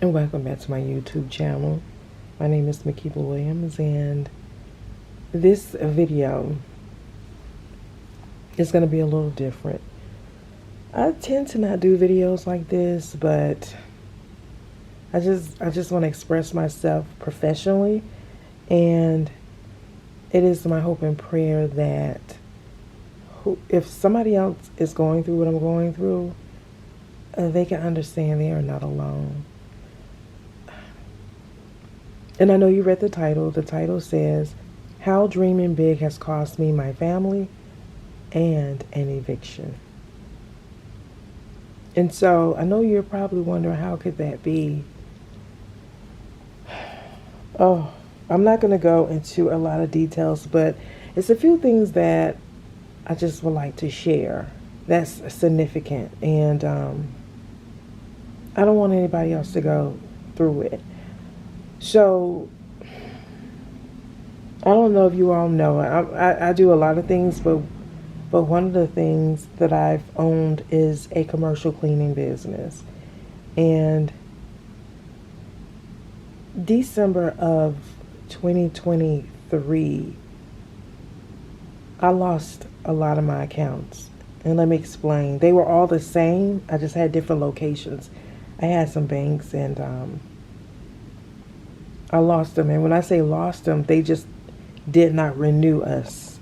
And welcome back to my YouTube channel. My name is Makeba Williams, and this video is going to be a little different. I tend to not do videos like this, but I just want to express myself professionally, and it is my hope and prayer that if somebody else is going through what I'm going through, they can understand they are not alone. And I know you read the title. The title says, How Dreaming Big Has Cost Me My Family and an Eviction. And so I know you're probably wondering, how could that be? Oh, I'm not going to go into a lot of details, but it's a few things that I just would like to share that's significant. And I don't want anybody else to go through it. So, I don't know if you all know, I do a lot of things, but one of the things that I've owned is a commercial cleaning business. And December of 2023, I lost a lot of my accounts. And let me explain. They were all the same. I just had different locations. I had some banks, and I lost them. And when I say lost them, they just did not renew us.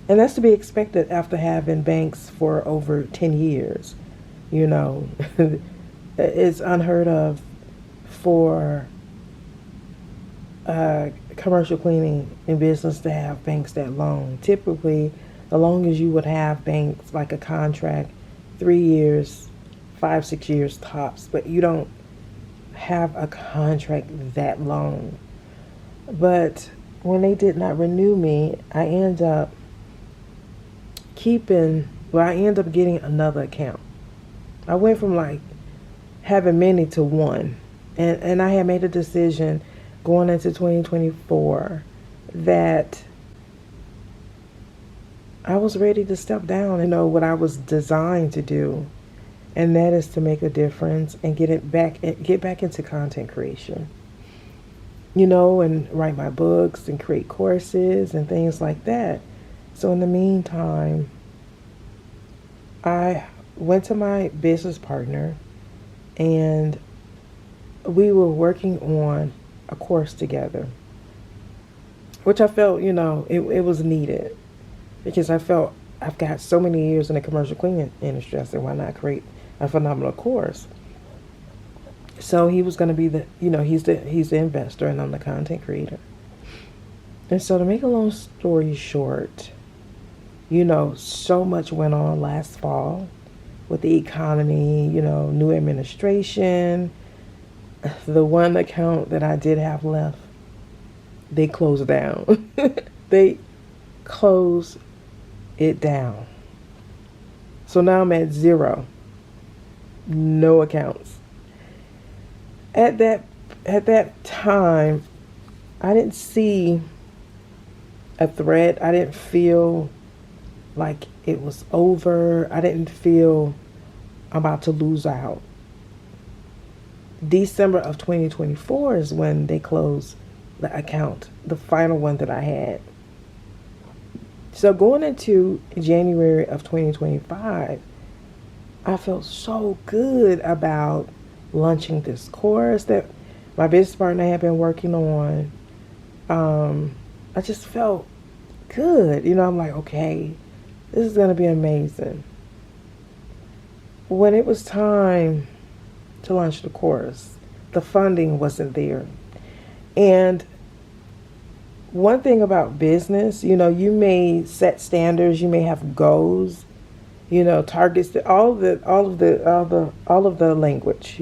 And that's to be expected after having banks for over 10 years. You know, it's unheard of for commercial cleaning in business to have banks that long. Typically, the longest you would have banks, like a contract, 3 years, 5-6 years tops. But you don't have a contract that long. But when they did not renew me, I end up getting another account. I went from like having many to one. And I had made a decision going into 2024 that I was ready to step down and know what I was designed to do. And that is to make a difference and get back into content creation. You know, and write my books and create courses and things like that. So in the meantime, I went to my business partner, and we were working on a course together, which I felt, it was needed, because I felt I've got so many years in the commercial cleaning industry. I said, why not create a phenomenal course? So he was going to be he's the investor, and I'm the content creator. And so to make a long story short, so much went on last fall with the economy, new administration. The one account that I did have left, they closed down. They closed it down. So now I'm at zero. No accounts. At that time, I didn't see a threat. I didn't feel like it was over. I didn't feel I'm about to lose out. December of 2024 is when they closed the account, the final one that I had. So going into January of 2025, I felt so good about launching this course that my business partner had been working on. I just felt good. I'm like, okay, this is going to be amazing. When it was time to launch the course, the funding wasn't there. And one thing about business, you may set standards, you may have goals, targets, all of the language,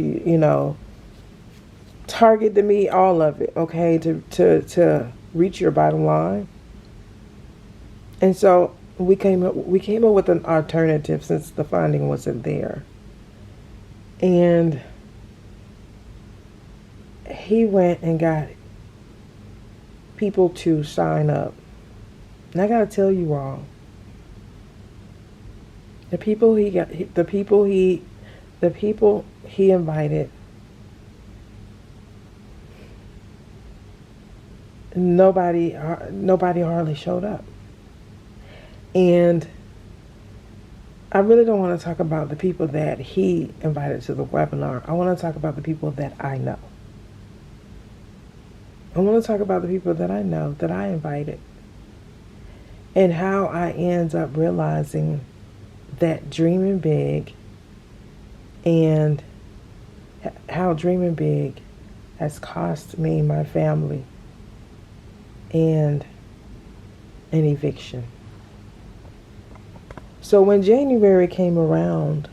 target to meet all of it, okay, to reach your bottom line. And so we came up with an alternative since the funding wasn't there. And he went and got people to sign up. And I gotta tell you all, the people he invited nobody hardly showed up. And I really don't want to talk about the people that he invited to the webinar. I want to talk about the people that I know. I want to talk about the people that I know, that I invited, and how I end up realizing that dreaming big, and how dreaming big has cost me, my family, and an eviction. So when January came around,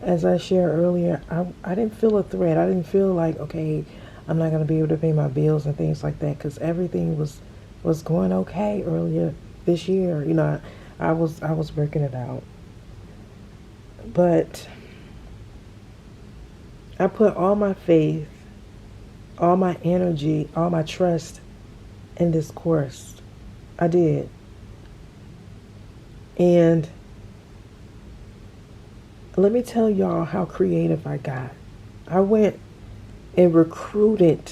as I shared earlier, I didn't feel a threat. I didn't feel like, okay, I'm not going to be able to pay my bills and things like that, because everything was going okay earlier this year. You know, I was working it out. But I put all my faith, all my energy, all my trust in this course. I did. And let me tell y'all how creative I got. I went and recruited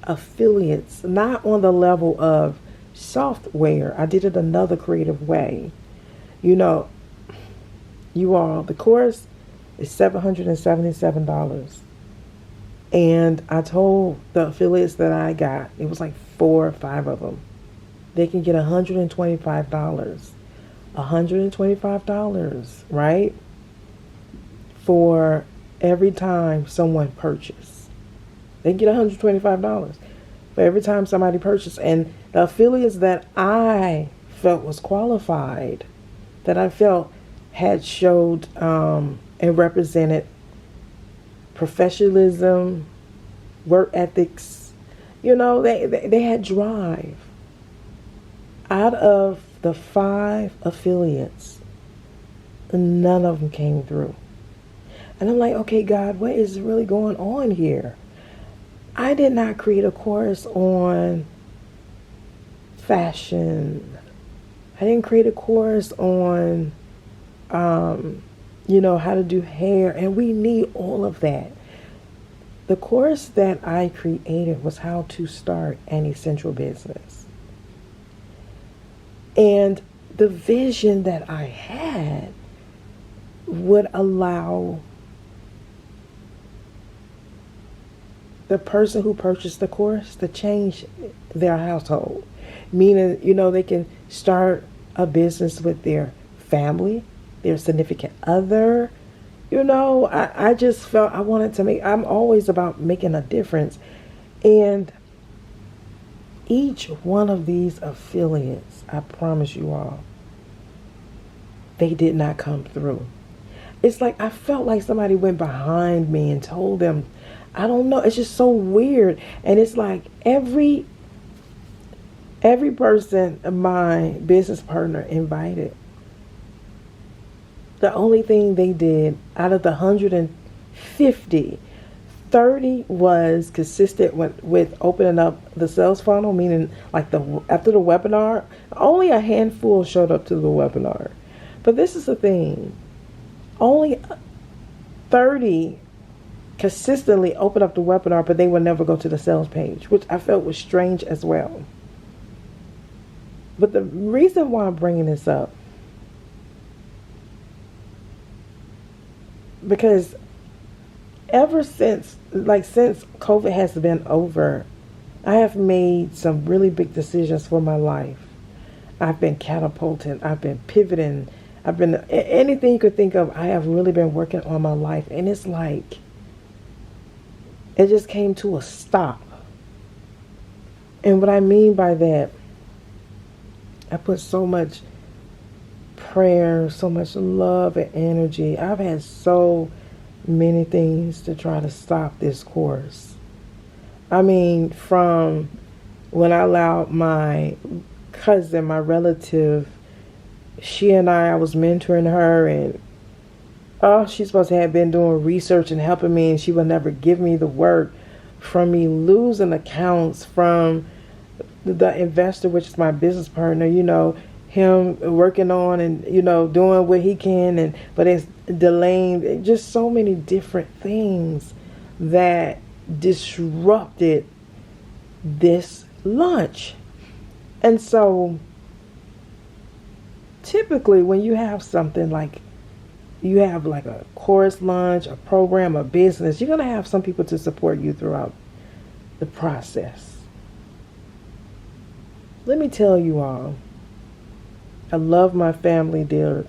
affiliates, not on the level of software. I did it another creative way. You know, you all, the course is $777. And I told the affiliates that I got, it was like 4 or 5 of them, they can get $125. $125, right? For every time someone purchases. They get $125 for every time somebody purchases. And the affiliates that I felt was qualified, that I felt had showed and represented professionalism, work ethics, you know, they had drive. Out of the 5 affiliates, none of them came through. And I'm like, okay, God, what is really going on here? I did not create a course on fashion. I didn't create a course on, you know, how to do hair. And we need all of that. The course that I created was how to start an essential business. And the vision that I had would allow the person who purchased the course to change their household. Meaning, you know, they can start a business with their family, their significant other. You know, I just felt I wanted to I'm always about making a difference. And each one of these affiliates, I promise you all, they did not come through. It's like I felt like somebody went behind me and told them, I don't know, it's just so weird. And it's like every person my business partner invited, the only thing they did out of the 150, 30 was consistent with opening up the sales funnel, meaning like after the webinar, only a handful showed up to the webinar. But this is the thing, only 30 consistently opened up the webinar, but they would never go to the sales page, which I felt was strange as well. But the reason why I'm bringing this up, because ever since COVID has been over, I have made some really big decisions for my life. I've been catapulting, I've been pivoting, I've been anything you could think of. I have really been working on my life, and it's like it just came to a stop. And what I mean by that, I put so much prayer, so much love and energy. I've had so many things to try to stop this course. I mean, from when I allowed my cousin, my relative, I was mentoring her, and she's supposed to have been doing research and helping me, and she would never give me the work. From me losing accounts, from the investor, which is my business partner, you know, him working on and, you know, doing what he can, but it's delaying, just so many different things that disrupted this lunch. And so typically when you have something like, you have like a course lunch, a program, a business, you're going to have some people to support you throughout the process. Let me tell you all, I love my family dear.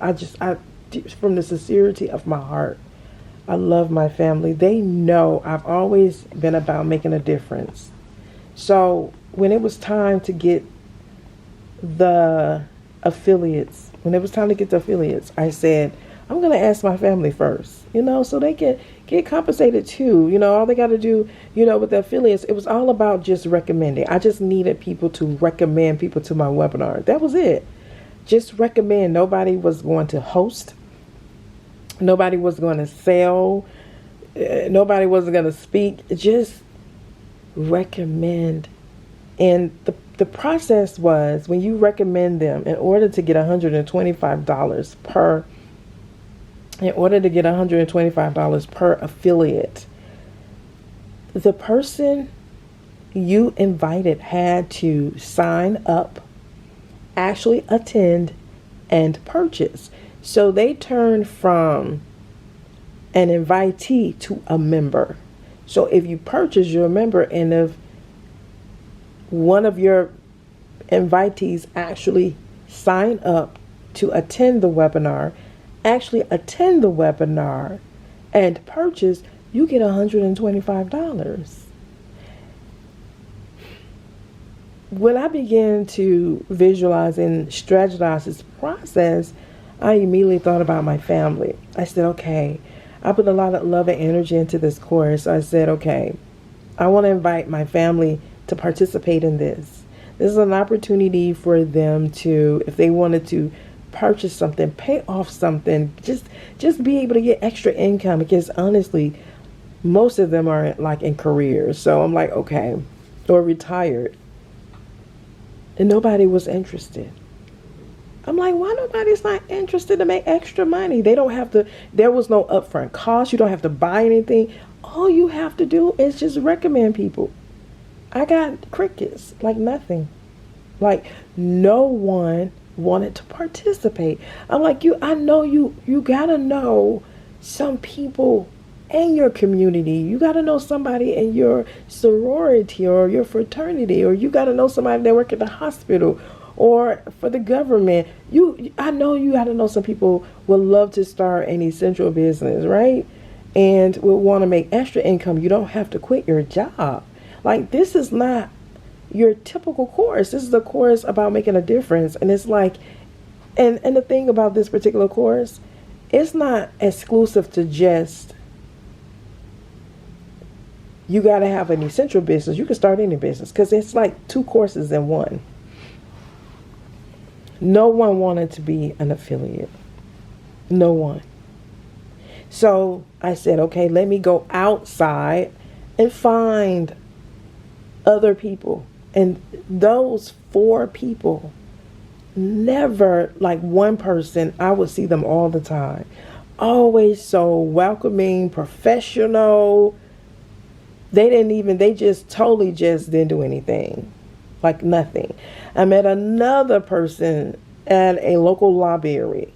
From the sincerity of my heart, I love my family. They know I've always been about making a difference. So when it was time to get the affiliates, I said, I'm going to ask my family first, so they can get compensated too. All they got to do, with the affiliates, it was all about just recommending. I just needed people to recommend people to my webinar. That was it. Just recommend. Nobody was going to host. Nobody was going to sell. Nobody wasn't going to speak. Just recommend. And the process was, when you recommend them, in order to get $125 per affiliate, the person you invited had to sign up, actually attend, and purchase. So they turned from an invitee to a member. So if you purchase, you're a member, and if one of your invitees actually sign up to attend the webinar, and purchase, you get $125. When I began to visualize and strategize this process, I immediately thought about my family. I said, okay, I put a lot of love and energy into this course. I said, okay, I want to invite my family to participate in this. This is an opportunity for them to, if they wanted to purchase something, pay off something, just be able to get extra income, because honestly, most of them are like in careers. So I'm like, okay, or retired. And nobody was interested. I'm like, why nobody's not interested to make extra money? They don't have to, there was no upfront cost. You don't have to buy anything. All you have to do is just recommend people. I got crickets, like nothing. Like no one wanted to participate. I'm like, I know you gotta know some people in your community. You gotta know somebody in your sorority or your fraternity, or you gotta know somebody that work at the hospital or for the government. I know you gotta know some people would love to start an essential business, right? And would want to make extra income. You don't have to quit your job. Like, this is not your typical course. This is a course about making a difference. And it's like, and the thing about this particular course, it's not exclusive to just, you got to have an essential business. You can start any business, because it's like 2 courses in one. No one wanted to be an affiliate. No one. So I said, okay, let me go outside and find other people. And those 4 people, never, like one person, I would see them all the time. Always so welcoming, professional. They just totally just didn't do anything. Like nothing. I met another person at a local library.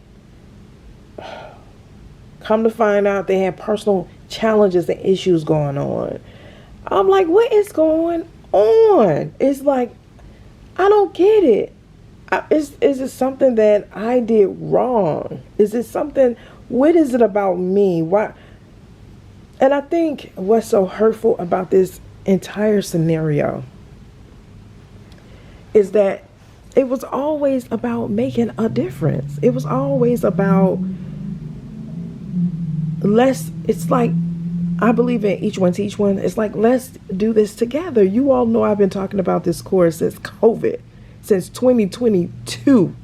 Come to find out, they had personal challenges and issues going on. I'm like, what is going on? It's like, I don't get it. Is it something that I did wrong? Is it something, what is it about me? Why? And I think what's so hurtful about this entire scenario is that it was always about making a difference. It was always about it's like, I believe in each one teach one. It's like, let's do this together. You all know I've been talking about this course since COVID, since 2022.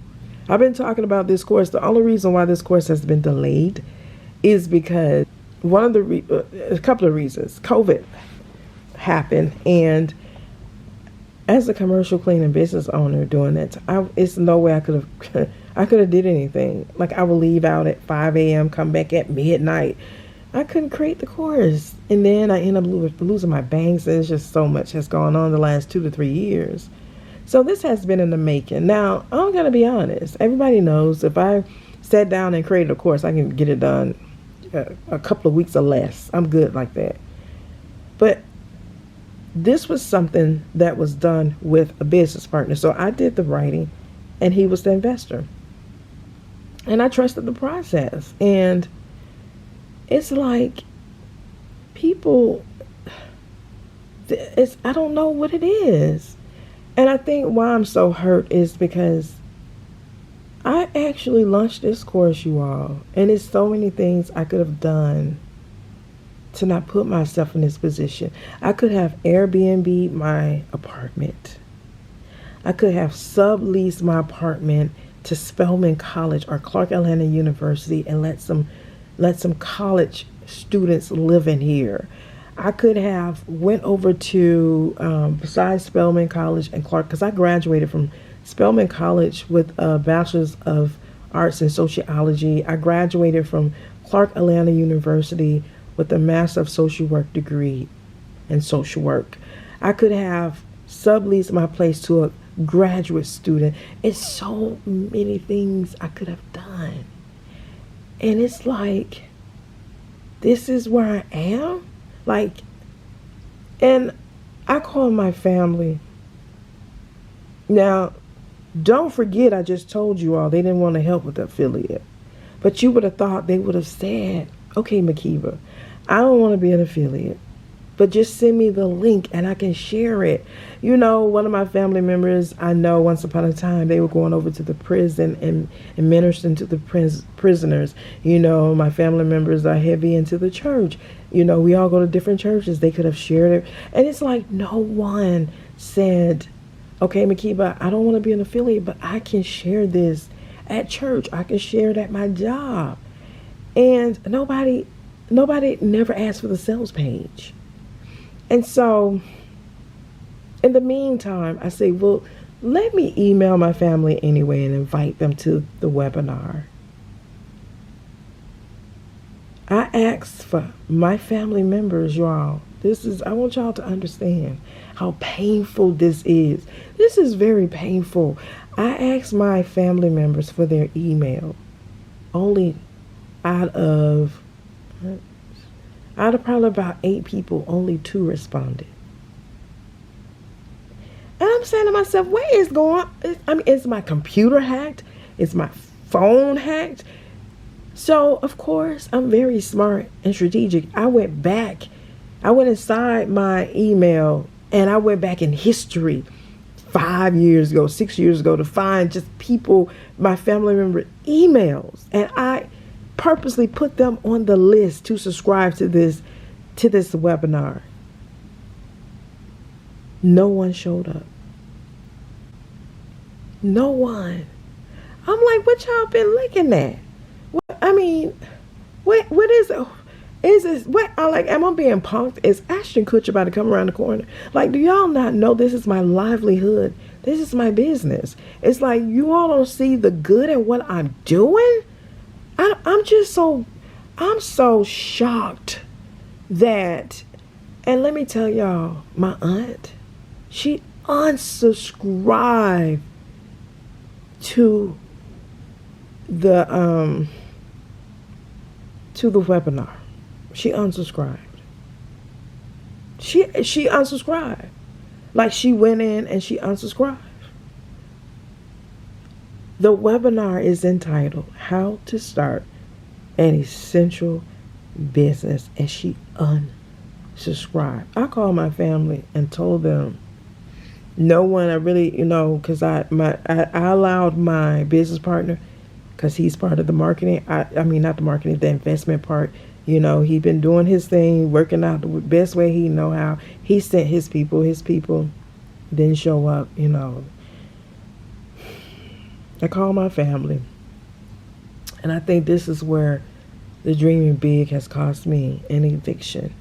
I've been talking about this course. The only reason why this course has been delayed is because a couple of reasons. COVID happened, and as a commercial cleaning business owner doing that, it's no way I could have did anything. Like, I would leave out at 5 a.m., come back at midnight. I couldn't create the course. And then I ended up losing my banks. There's just so much has gone on the last 2 to 3 years. So this has been in the making. Now, I'm going to be honest. Everybody knows if I sat down and created a course, I can get it done a couple of weeks or less. I'm good like that. But this was something that was done with a business partner. So I did the writing and he was the investor. And I trusted the process. And it's like people, I don't know what it is. And I think why I'm so hurt is because I actually launched this course, you all. And there's so many things I could have done to not put myself in this position. I could have Airbnb my apartment. I could have subleased my apartment to Spelman College or Clark Atlanta University and let some college students live in here. I could have went over to besides Spelman College and Clark, because I graduated from Spelman College with a bachelor's of arts in sociology. I graduated from Clark Atlanta University with a master of social work degree in social work. I could have subleased my place to a graduate student. It's so many things I could have done. And it's like, this is where I am. Like, and I call my family. Now, don't forget, I just told you all they didn't want to help with the affiliate. But you would have thought they would have said, okay, Makeba, I don't want to be an affiliate, but just send me the link and I can share it. You know, one of my family members, I know once upon a time, they were going over to the prison and ministering to the prisoners. You know, my family members are heavy into the church. You know, we all go to different churches. They could have shared it. And it's like no one said, okay, Makeba, I don't want to be an affiliate, but I can share this at church. I can share it at my job. And nobody never asked for the sales page. And so in the meantime, I say, well, let me email my family anyway and invite them to the webinar. I asked for my family members, y'all. I want y'all to understand how painful this is. This is very painful. I asked my family members for their email. Only out of probably about 8 people, only 2 responded. And I'm saying to myself, what is going on? I mean, is my computer hacked? Is my phone hacked? So, of course, I'm very smart and strategic. I went inside my email and I went back in history 5 years ago, 6 years ago to find just people, my family member emails. And I purposely put them on the list to subscribe to this webinar. No one showed up. No one. I'm like, what y'all been looking at? I mean, what is it? Is this what I like? Am I being punked? Is Ashton Kutcher about to come around the corner? Like, do y'all not know this is my livelihood? This is my business. It's like you all don't see the good in what I'm doing. I'm so shocked that, and let me tell y'all, my aunt, she unsubscribed to the webinar. She unsubscribed. She unsubscribed. Like, she went in and she unsubscribed. The webinar is entitled How to Start an Essential Business, and she unsubscribed. I called my family and told them, no one, I really, because I allowed my business partner, because he's part of the marketing, I mean, not the marketing, the investment part. He'd been doing his thing, working out the best way he know how. He sent his people didn't show up, I called my family, and I think this is where the dreaming big has cost me an eviction.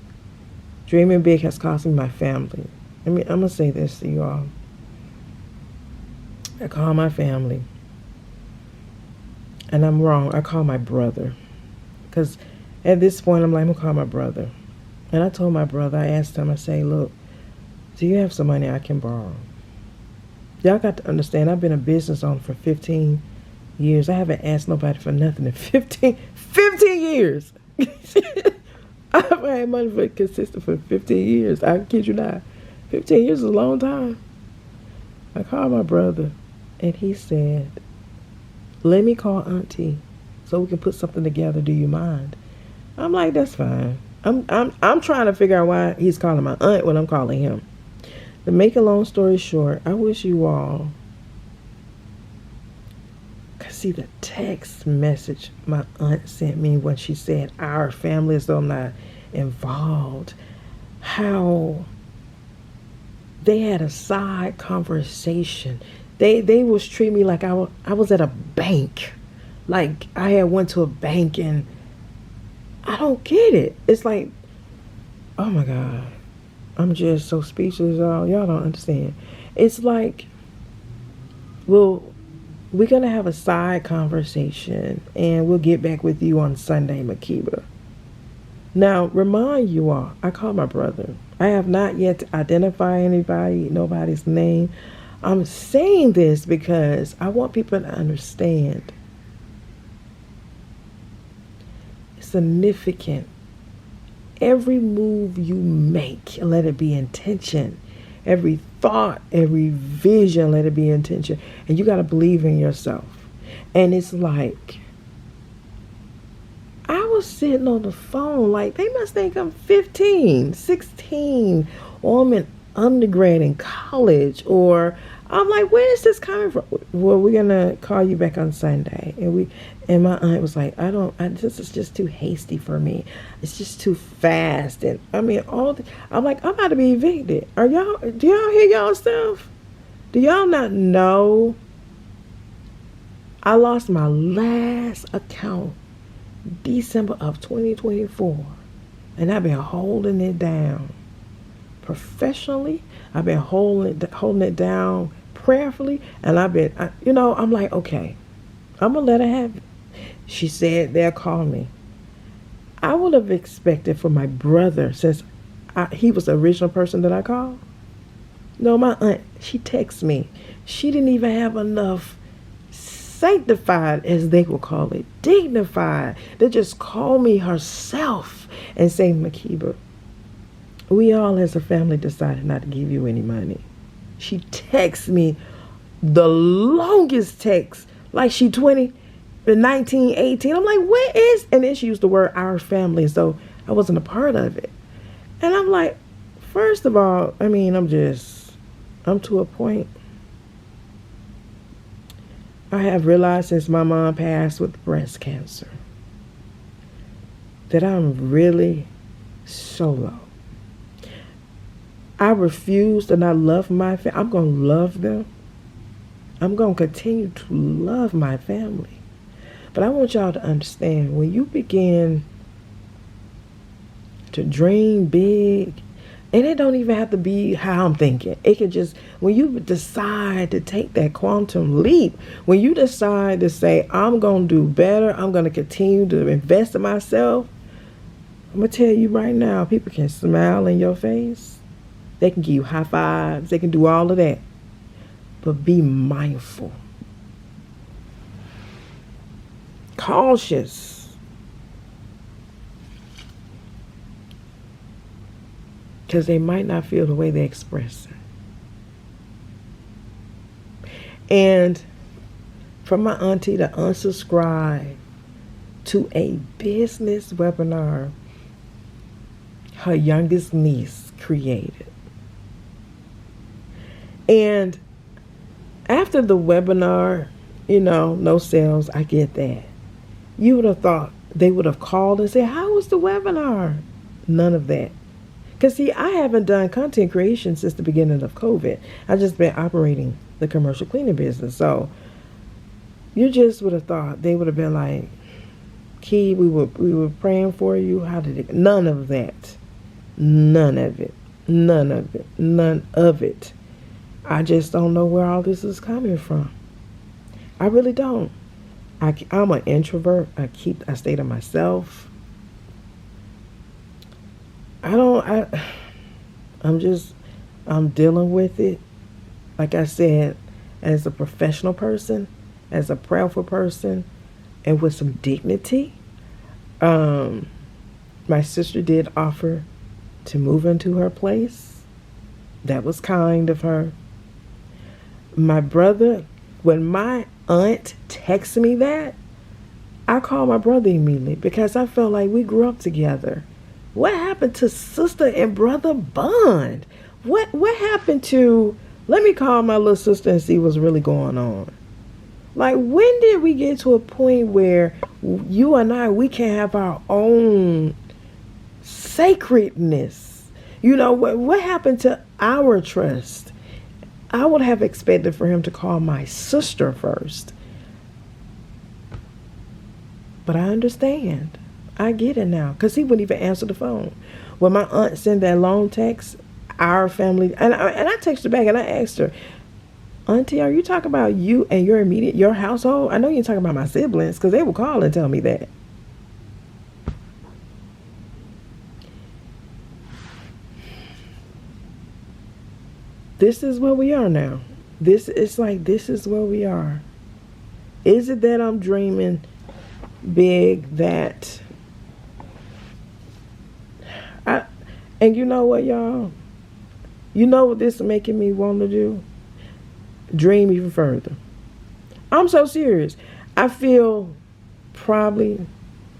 Dreaming big has cost me my family. I'm going to say this to you all. I call my family, and I'm wrong. I call my brother, because At this point, I'm like, I'm going to call my brother. And I told my brother, I asked him, I say, look, do you have some money I can borrow? Y'all got to understand, I've been a business owner for 15 years. I haven't asked nobody for nothing in 15 years. I've had money for consistent for 15 years. I kid you not. 15 years is a long time. I called my brother, and he said, let me call Auntie so we can put something together. Do you mind? I'm like, that's fine. I'm trying to figure out why he's calling my aunt when I'm calling him. To make a long story short, I wish you all could see the text message my aunt sent me when she said our family, as though I'm not involved. How they had a side conversation. They was treating me like I was at a bank. Like I had went to a bank, and I don't get it. It's like, oh my God. I'm just so speechless, y'all. Y'all don't understand. It's like, well, we're going to have a side conversation, and we'll get back with you on Sunday, Makeba. Now, remind you all, I called my brother. I have not yet identified nobody's name. I'm saying this because I want people to understand. It's significant. Every move you make, let it be intention. Every thought, every vision, let it be intention. And you got to believe in yourself. And it's like, I was sitting on the phone like, they must think I'm 15, 16, or I'm in undergrad in college, or I'm like, where is this coming from? Well, we're going to call you back on Sunday. And my aunt was like, this is just too hasty for me. It's just too fast. And I mean, I'm like, I'm about to be evicted. Do y'all hear y'all stuff? Do y'all not know? I lost my last account December of 2024. And I've been holding it down. Professionally, I've been holding it down prayerfully, and I'm like, okay, I'm gonna let her have it. She said they'll call me. I would have expected for my brother, since he was the original person that I called. No, my aunt, she texted me. She didn't even have enough sanctified, as they will call it, dignified, to just call me herself and say, Makeba, we all as a family decided not to give you any money. She texted me the longest text, like she 20, 19, 18. I'm like, where is? And then she used the word our family, so I wasn't a part of it. And I'm like, first of all, I mean, I'm to a point. I have realized since my mom passed with breast cancer that I'm really solo. I refuse to not love my family. I'm going to love them. I'm going to continue to love my family. But I want y'all to understand, when you begin to dream big, and it don't even have to be how I'm thinking. It can just, when you decide to take that quantum leap, when you decide to say, I'm going to do better, I'm going to continue to invest in myself, I'm going to tell you right now, people can smile in your face. They can give you high fives. They can do all of that. But be mindful. Cautious. Because they might not feel the way they express it. And for my auntie to unsubscribe to a business webinar her youngest niece created. And after the webinar, no sales, I get that. You would have thought they would have called and said, how was the webinar? None of that. Because see, I haven't done content creation since the beginning of COVID. I've just been operating the commercial cleaning business. So you just would have thought they would have been like, Key, we were praying for you. How did it? None of that. None of it. None of it. None of it. I just don't know where all this is coming from. I really don't. I'm an introvert. I stay to myself. I don't, I'm just, I'm dealing with it. Like I said, as a professional person, as a prayerful person, and with some dignity. My sister did offer to move into her place. That was kind of her. My brother, when my aunt texted me that, I called my brother immediately because I felt like we grew up together. What happened to sister and brother bond? What happened to, let me call my little sister and see what's really going on? Like, when did we get to a point where you and I, we can have our own sacredness? You know, what happened to our trust? I would have expected for him to call my sister first. But I understand. I get it now. Because he wouldn't even answer the phone. When my aunt sent that long text, our family, and I texted her back and I asked her, Auntie, are you talking about you and your household? I know you're talking about my siblings, because they will call and tell me that. This is where we are now. This is where we are. Is it that I'm dreaming big that and you know what, y'all? You know what this is making me want to do? Dream even further. I'm so serious. I feel probably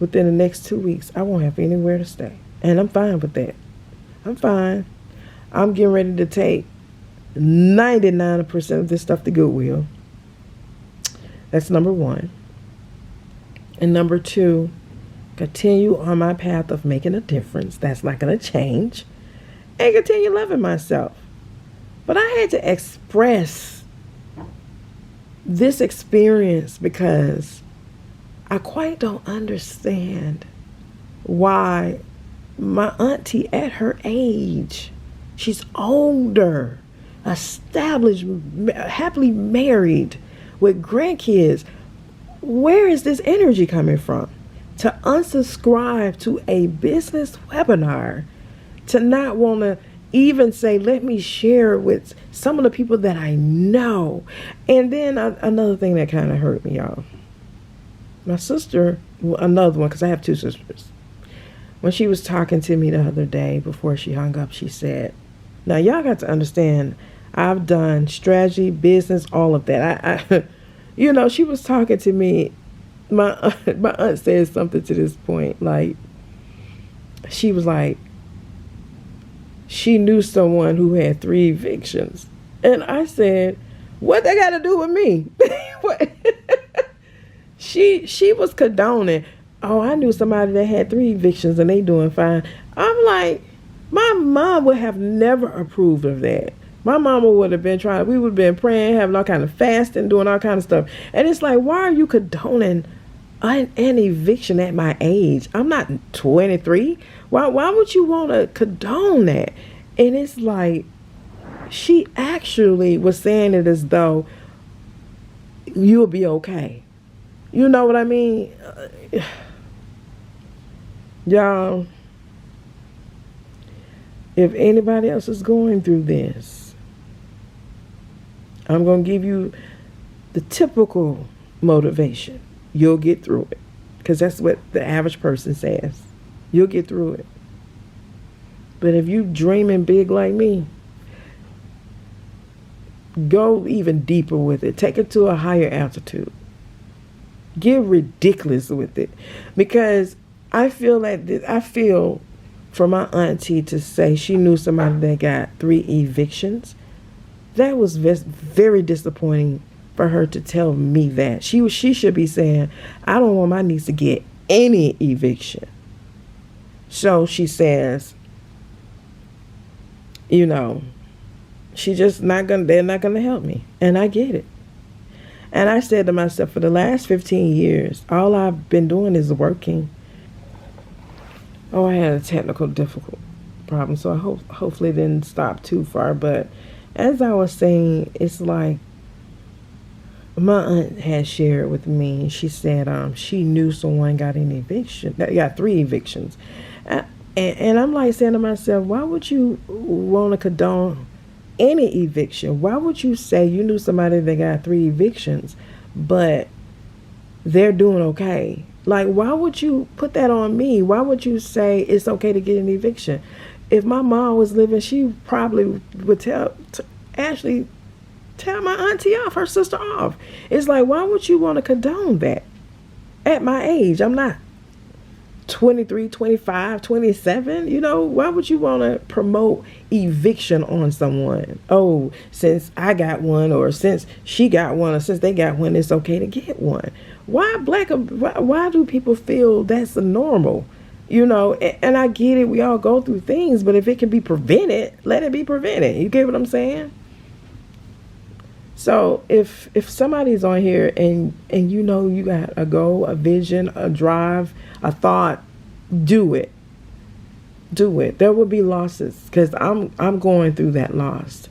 within the next 2 weeks I won't have anywhere to stay. And I'm fine with that. I'm fine. I'm getting ready to take 99% of this stuff to Goodwill. That's number one. And number two, continue on my path of making a difference. That's not going to change. And continue loving myself. But I had to express this experience because I quite don't understand why my auntie at her age, she's older, established, happily married with grandkids. Where is this energy coming from? To unsubscribe to a business webinar, to not want to even say, let me share it with some of the people that I know. And then another thing that kind of hurt me, y'all. My sister, another one, because I have two sisters. When she was talking to me the other day before she hung up, she said, now y'all got to understand, I've done strategy, business, all of that. I you know, she was talking to me. My aunt said something to this point, like, she was like, she knew someone who had 3 evictions. And I said, what they got to do with me? What? She was condoning, oh, I knew somebody that had 3 evictions and they doing fine. I'm like, my mom would have never approved of that. My mama would have been we would have been praying, having all kind of fasting, doing all kind of stuff. And it's like, why are you condoning an eviction at my age? I'm not 23. Why would you want to condone that? And it's like, she actually was saying it as though you'll be okay. You know what I mean? Y'all, if anybody else is going through this, I'm going to give you the typical motivation. You'll get through it. Because that's what the average person says. You'll get through it. But if you dreaming big like me, go even deeper with it. Take it to a higher altitude. Get ridiculous with it. Because I feel for my auntie to say she knew somebody that got 3 evictions, that was very disappointing for her to tell me that. She should be saying, I don't want my niece to get any eviction. So she says, you know, they're not gonna help me. And I get it. And I said to myself, for the last 15 years, all I've been doing is working. Oh, I had a technical difficult problem, so I hopefully it didn't stop too far. But as I was saying, it's like my aunt had shared with me. She said she knew someone got an eviction, that got 3 evictions, And I'm like saying to myself, why would you want to condone any eviction? Why would you say you knew somebody that got 3 evictions, but they're doing okay? Like, why would you put that on me? Why would you say it's okay to get an eviction? If my mom was living, she probably would Ashley tell my auntie off, her sister off. It's like, why would you want to condone that? At my age, I'm not 23, 25, 27. Why would you want to promote eviction on someone? Oh, since I got one, or since she got one, or since they got one, it's okay to get one. Why do people feel that's normal? And I get it, we all go through things, but if it can be prevented, let it be prevented. You get what I'm saying? So if somebody's on here and you got a goal, a vision, a drive, a thought, do it. There will be losses, because I'm going through that loss.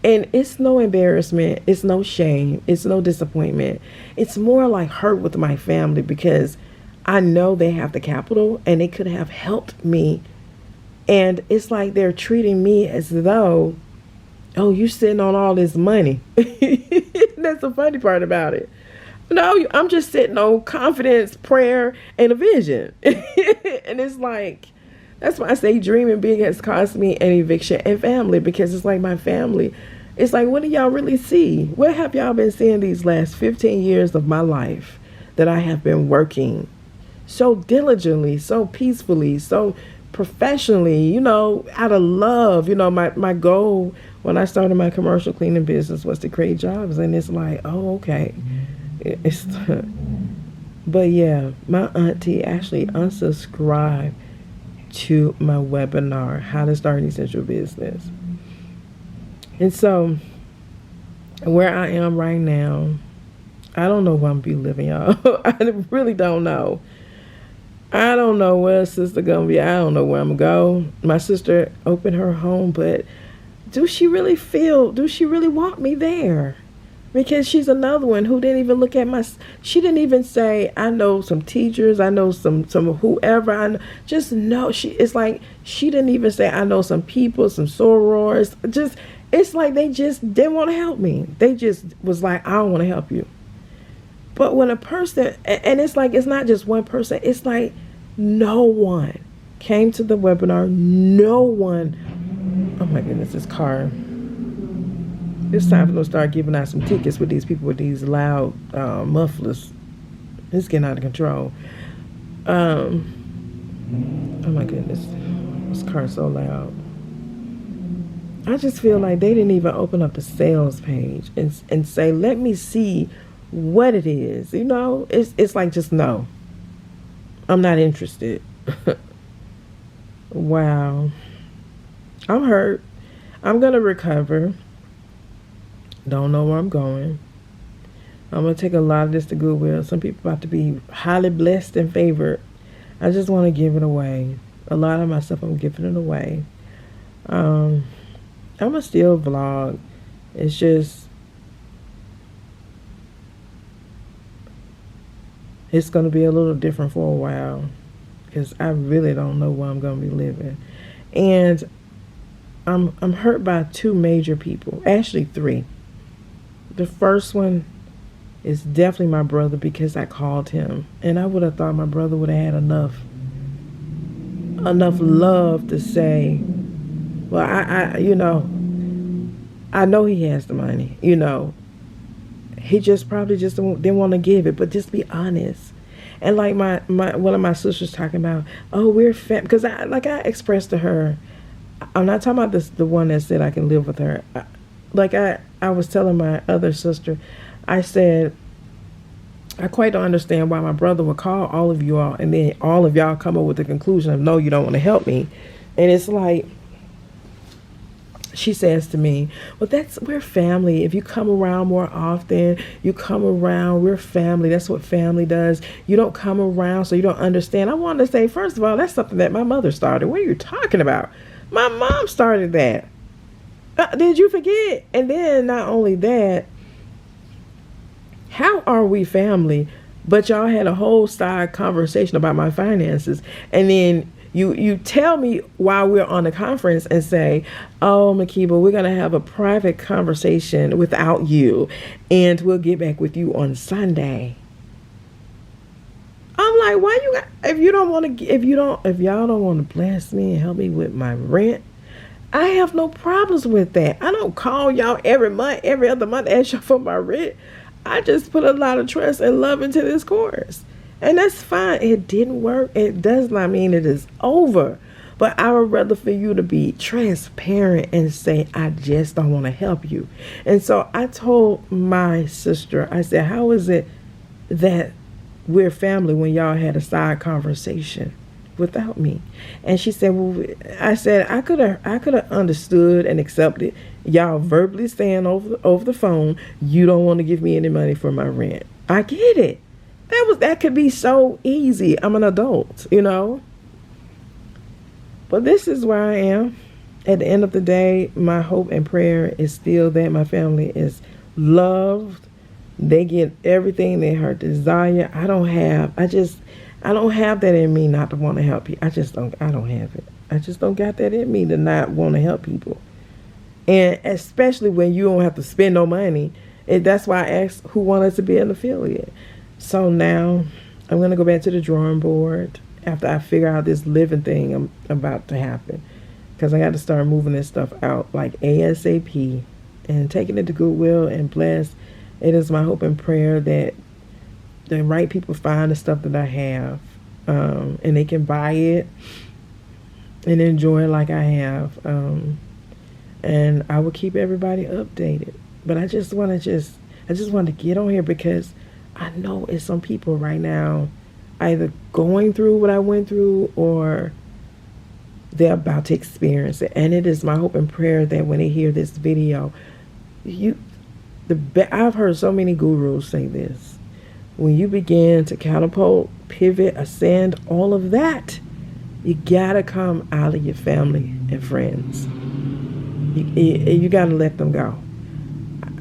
And it's no embarrassment, it's no shame, it's no disappointment. It's more like hurt with my family, because I know they have the capital and they could have helped me. And it's like they're treating me as though, oh, you sitting on all this money. That's the funny part about it. No, I'm just sitting on confidence, prayer, and a vision. And it's like, that's why I say dreaming big has cost me an eviction and family, because it's like my family. It's like, what do y'all really see? What have y'all been seeing these last 15 years of my life that I have been working so diligently, so peacefully, so professionally, out of love? My goal when I started my commercial cleaning business was to create jobs. And it's like, oh, okay. But yeah, my auntie actually unsubscribed to my webinar, How to Start an Essential Business. And so where I am right now, I don't know where I'm gonna be living, y'all. I really don't know. I don't know where sister gonna be. I don't know where I'm gonna go. My sister opened her home, but do she really want me there? Because she's another one who didn't even look at she didn't even say, I know some teachers, I know some whoever, I know. Just know, it's like, she didn't even say, I know some people, some sorors. It's like they just didn't want to help me. They just was like, I don't want to help you. But when a person, and it's like, it's not just one person, it's like no one came to the webinar. No one. Oh my goodness, this car. It's time for them to start giving out some tickets with these people with these loud mufflers. It's getting out of control. Oh my goodness, this car's so loud. I just feel like they didn't even open up the sales page and say, let me see what it is. It's like, just no. I'm not interested. Wow. I'm hurt. I'm going to recover. Don't know where I'm going. I'm going to take a lot of this to Goodwill. Some people about to be highly blessed and favored. I just want to give it away. A lot of my stuff, I'm giving it away. I'm going to still vlog. It's just, it's going to be a little different for a while, because I really don't know where I'm going to be living. And I'm hurt by 2 major people. Actually 3. The first one is definitely my brother, because I called him, and I would have thought my brother would have had enough love to say, well, I know he has the money, he just probably just didn't want to give it, but just be honest. And like my one of my sisters talking about, oh, we're because I expressed to her, I'm not talking about the one that said I can live with her. I was telling my other sister, I said, I quite don't understand why my brother would call all of you all, and then all of y'all come up with the conclusion of, no, you don't want to help me. And it's like, she says to me, well, we're family. If you come around more often, we're family. That's what family does. You don't come around, so you don't understand. I wanted to say, first of all, that's something that my mother started. What are you talking about? My mom started that. Did you forget? And then not only that, how are we family? But y'all had a whole side conversation about my finances, and then You tell me while we're on the conference and say, "Oh, Makeba, we're gonna have a private conversation without you, and we'll get back with you on Sunday." I'm like, why you got, if y'all don't want to bless me and help me with my rent, I have no problems with that. I don't call y'all every month, every other month, ask y'all for my rent. I just put a lot of trust and love into this course. And that's fine. It didn't work. It does not mean it is over. But I would rather for you to be transparent and say, I just don't want to help you. And so I told my sister, I said, how is it that we're family when y'all had a side conversation without me? And she said, well, I said, I could have understood and accepted y'all verbally saying over the phone, you don't want to give me any money for my rent. I get it. That could be so easy. I'm an adult, But this is where I am. At the end of the day, my hope and prayer is still that my family is loved. They get everything they heart desire. I don't have that in me not to want to help you. I don't have it. I just don't got that in me to not want to help people. And especially when you don't have to spend no money. That's why I asked who wanted to be an affiliate. So now I'm going to go back to the drawing board after I figure out this living thing I'm about to happen. Because I got to start moving this stuff out like ASAP and taking it to Goodwill and bless. It is my hope and prayer that the right people find the stuff that I have and they can buy it and enjoy it like I have. And I will keep everybody updated. But I just want to get on here because I know it's some people right now either going through what I went through or they're about to experience it. And it is my hope and prayer that when they hear this video, I've heard so many gurus say this. When you begin to catapult, pivot, ascend, all of that, you gotta come out of your family and friends. You gotta let them go.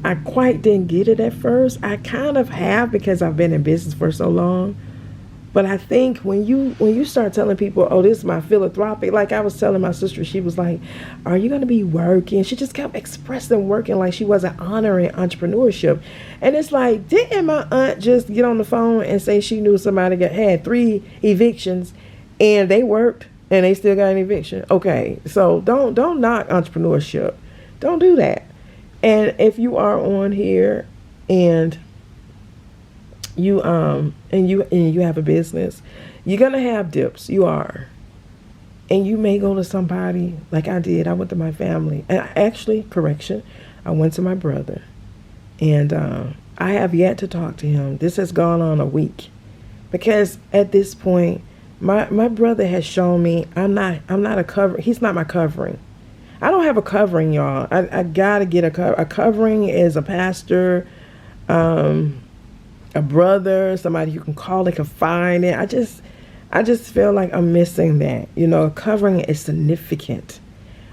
I quite didn't get it at first. I kind of have because I've been in business for so long. But I think when you start telling people, oh, this is my philanthropy, like I was telling my sister, she was like, are you going to be working? She just kept expressing working like she wasn't honoring entrepreneurship. And it's like, didn't my aunt just get on the phone and say she knew somebody that had 3 evictions and they worked and they still got an eviction? Okay, so don't knock entrepreneurship. Don't do that. And if you are on here and you have a business, you're gonna have dips. You are, and you may go to somebody like I did. I went to my family, and I went to my brother, and I have yet to talk to him. This has gone on a week, because at this point, my brother has shown me I'm not a cover. He's not my covering. I don't have a covering, y'all. I gotta get a covering is a pastor, a brother, somebody you can call, they can find it. I just feel like I'm missing that. A covering is significant,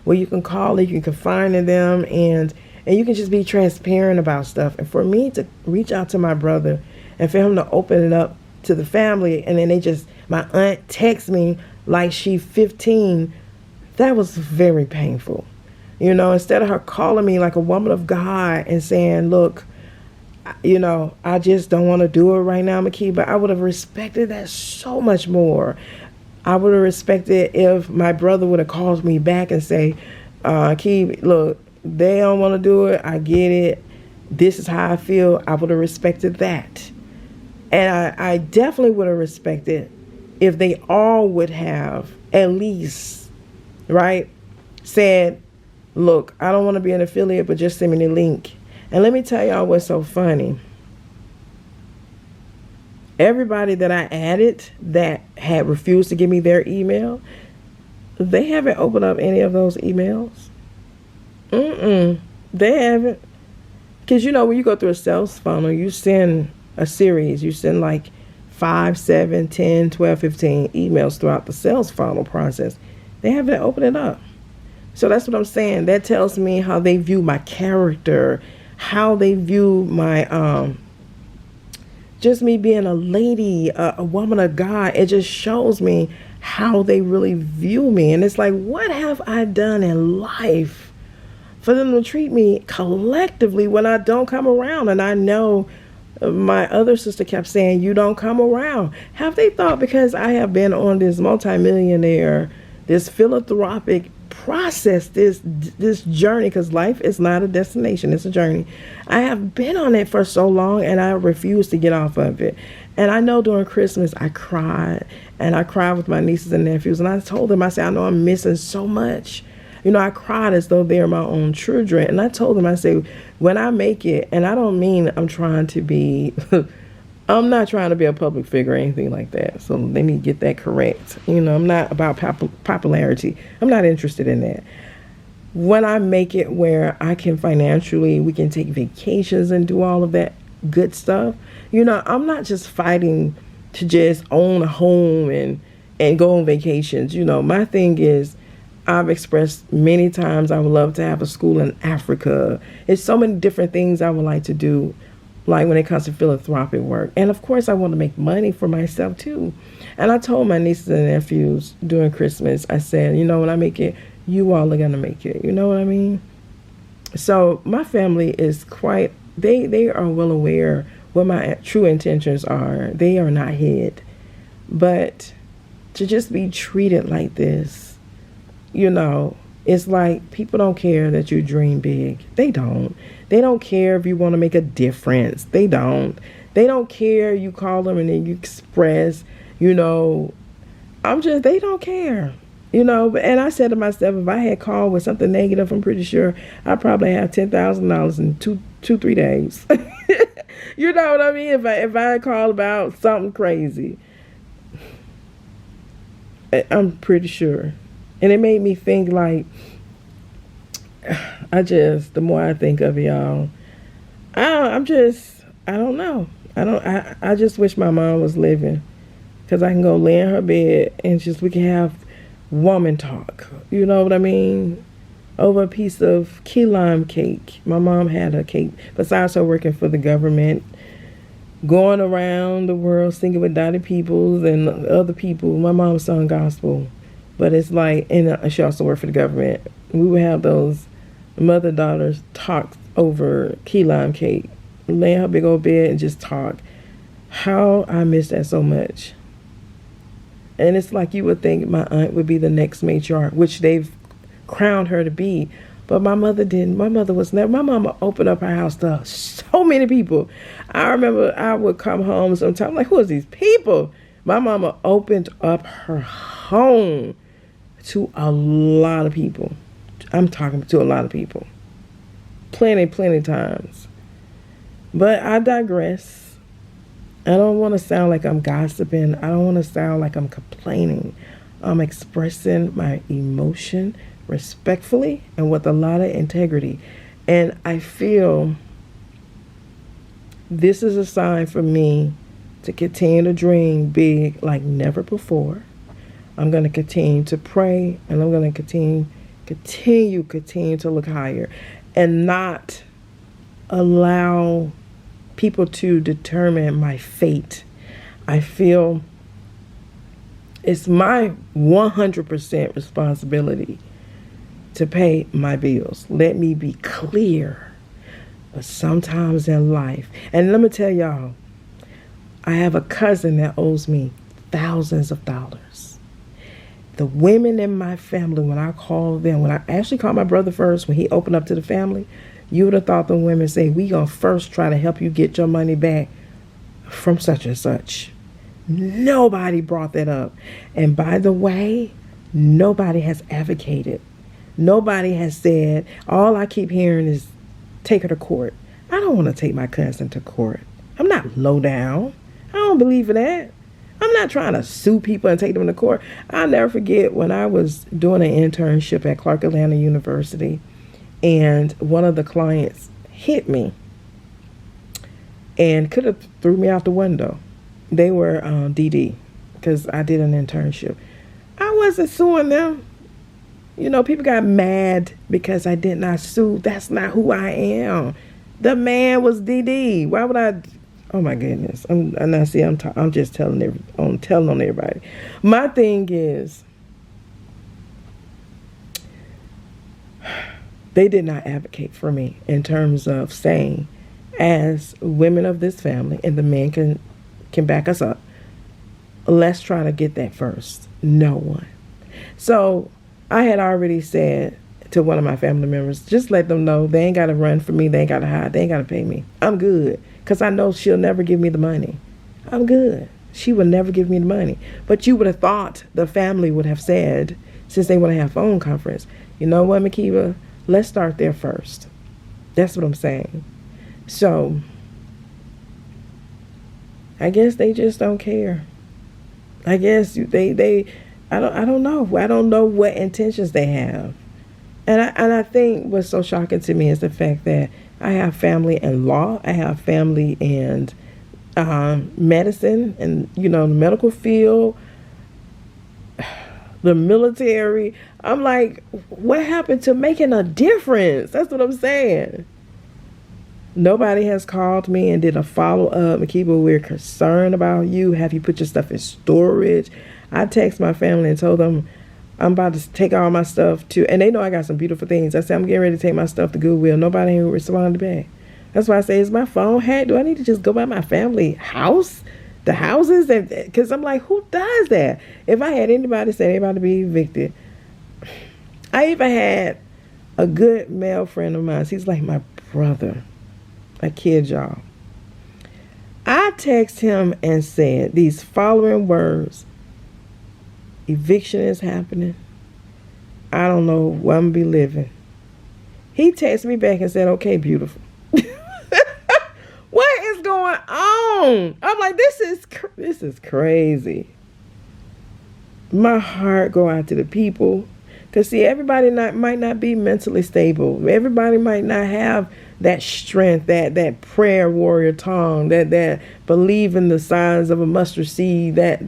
where you can call it, you can confide in them, and you can just be transparent about stuff. And for me to reach out to my brother and for him to open it up to the family, and then my aunt texts me like she's 15. That was very painful. Instead of her calling me like a woman of God and saying, look, I just don't want to do it right now, Makeba. I would have respected that so much more. I would have respected if my brother would have called me back and say, Makeba, look, they don't want to do it. I get it. This is how I feel. I would have respected that. And I definitely would have respected if they all would have at least, right, said, look, I don't want to be an affiliate, but just send me the link. And let me tell y'all what's so funny. Everybody that I added that had refused to give me their email, they haven't opened up any of those emails. They haven't. Because when you go through a sales funnel, you send a series. You send like 5, 7, 10, 12, 15 emails throughout the sales funnel process. They haven't opened it up. So that's what I'm saying. That tells me how they view my character, how they view my, just me being a lady, a woman of God. It just shows me how they really view me. And it's like, what have I done in life for them to treat me collectively when I don't come around? And I know my other sister kept saying, you don't come around. Have they thought because I have been on this multimillionaire, this philanthropic process, this journey, because life is not a destination, it's a journey. I have been on it for so long and I refuse to get off of it. And I know during Christmas I cried, and I cried with my nieces and nephews, and I told them, I said, I know I'm missing so much. You know, I cried as though they're my own children. And I told them, I said, when I make it, and I don't mean I'm trying to be, I'm not trying to be a public figure or anything like that. So let me get that correct. You know, I'm not about popularity. I'm not interested in that. When I make it where I can financially, we can take vacations and do all of that good stuff. You know, I'm not just fighting to just own a home and go on vacations. You know, my thing is, I've expressed many times I would love to have a school in Africa. It's so many different things I would like to do, like when it comes to philanthropic work. And of course, I want to make money for myself too. And I told my nieces and nephews during Christmas, I said, you know, when I make it, you all are going to make it. You know what I mean? So my family is quite, they are well aware what my true intentions are. They are not hid. But to just be treated like this, you know, it's like people don't care that you dream big. They don't. They don't care if you want to make a difference. They don't. They don't care. You call them and then you express, you know, they don't care. You know, and I said to myself, if I had called with something negative, I'm pretty sure I'd probably have $10,000 in 3 days. You know what I mean? If I had called about something crazy, I'm pretty sure. And it made me think, like, the more I think of y'all, I don't know. I just wish my mom was living, because I can go lay in her bed and we can have woman talk. You know what I mean? Over a piece of key lime cake. My mom had a cake, besides her working for the government, going around the world singing with Dottie Peoples and other people. My mom sung gospel. But it's like, and she also worked for the government. We would have those mother-daughters talk over key lime cake, lay in her big old bed and just talk. How I miss that so much. And it's like you would think my aunt would be the next matriarch, which they've crowned her to be. But my mother didn't. My mother was never. My mama opened up her house to so many people. I remember I would come home sometimes like, who is these people? My mama opened up her home to a lot of people. I'm talking to a lot of people. Plenty times. But I digress. I don't want to sound like I'm gossiping. I don't want to sound like I'm complaining. I'm expressing my emotion respectfully and with a lot of integrity. And I feel this is a sign for me to continue to dream big like never before. I'm going to continue to pray, and I'm going to continue to look higher and not allow people to determine my fate. I feel it's my 100% responsibility to pay my bills. Let me be clear. But sometimes in life, and let me tell y'all, I have a cousin that owes me thousands of dollars. The women in my family, when I call them, when I actually called my brother first, when he opened up to the family, you would have thought the women say, we gonna first try to help you get your money back from such and such. Nobody brought that up. And by the way, nobody has advocated. Nobody has said, all I keep hearing is take her to court. I don't want to take my cousin to court. I'm not low down. I don't believe in that. I'm not trying to sue people and take them to court. I'll never forget when I was doing an internship at Clark Atlanta University, and one of the clients hit me and could have threw me out the window. They were DD, because I did an internship. I wasn't suing them. You know, people got mad because I did not sue. That's not who I am. The man was DD. Why would Oh my goodness. And I see. I'm just telling on everybody. My thing is, they did not advocate for me in terms of saying, as women of this family, and the men can back us up, let's try to get that first. No one. So I had already said to one of my family members, just let them know they ain't got to run for me. They ain't got to hide. They ain't got to pay me. I'm good. Because I know she'll never give me the money. I'm good. She would never give me the money. But you would have thought the family would have said, since they want to have phone conference, you know what, Makeba, let's start there first. That's what I'm saying. So I guess they just don't care. I guess I don't know. I don't know what intentions they have. And I think what's so shocking to me is the fact that I have family in law. I have family in medicine and, the medical field, the military. I'm like, what happened to making a difference? That's what I'm saying. Nobody has called me and did a follow-up. Makeba, we're concerned about you. Have you put your stuff in storage? I text my family and told them I'm about to take all my stuff and they know I got some beautiful things. I said, I'm getting ready to take my stuff to Goodwill. Nobody responded back. That's why I say, is my phone hacked? Do I need to just go by my family house? The houses? Because I'm like, who does that? If I had anybody say they're about to be evicted. I even had a good male friend of mine. He's like my brother. I kid y'all. I text him and said these following words. Eviction is happening. I don't know where I'm going to be living. He texted me back and said, okay, beautiful. What is going on? I'm like, this is crazy. My heart go out to the people. Because, see, everybody might not be mentally stable. Everybody might not have that strength, that prayer warrior tongue, that believe in the signs of a mustard seed, that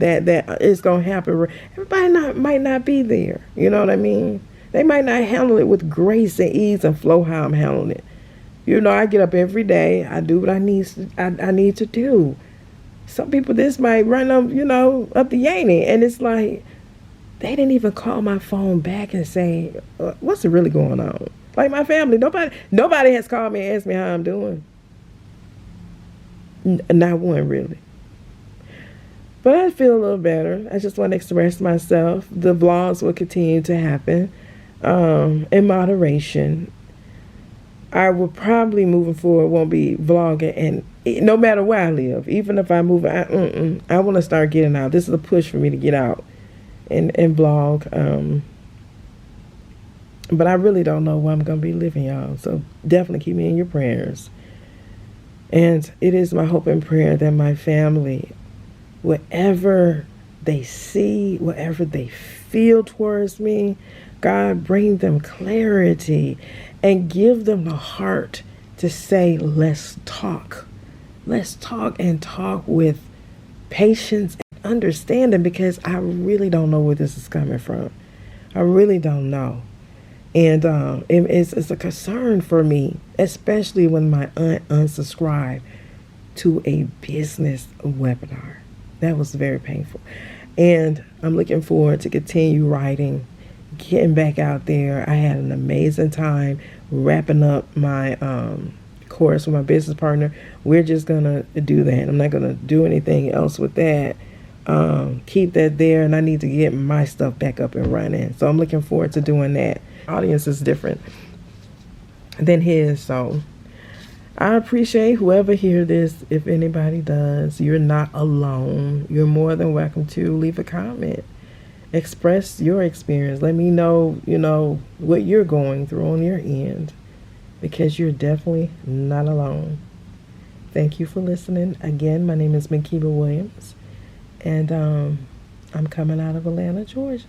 it's going to happen. Everybody might not be there. You know what I mean? They might not handle it with grace and ease and flow how I'm handling it. I get up every day. I do what I need to do. Some people, this might run them, up the yanny. And it's like, they didn't even call my phone back and say, what's really going on? Like my family, nobody has called me and asked me how I'm doing. Not one, really. But I feel a little better. I just want to express myself. The vlogs will continue to happen in moderation. I will probably, moving forward, won't be vlogging, and no matter where I live, even if I move, I want to start getting out. This is a push for me to get out and vlog. But I really don't know where I'm going to be living, y'all. So definitely keep me in your prayers. And it is my hope and prayer that my family, whatever they see, whatever they feel towards me, God, bring them clarity and give them the heart to say, let's talk. Let's talk, and talk with patience and understanding, because I really don't know where this is coming from. I really don't know. And it's a concern for me, especially when my aunt unsubscribed to a business webinar. That was very painful. And I'm looking forward to continue writing, getting back out there. I had an amazing time wrapping up my course with my business partner. We're just going to do that. I'm not going to do anything else with that. Keep that there, and I need to get my stuff back up and running. So I'm looking forward to doing that. Audience is different than his, so I appreciate whoever hear this. If anybody does, you're not alone. You're more than welcome to leave a comment, express your experience. Let me know, what you're going through on your end, because you're definitely not alone. Thank you for listening. Again, my name is Makeba Williams, and I'm coming out of Atlanta, Georgia.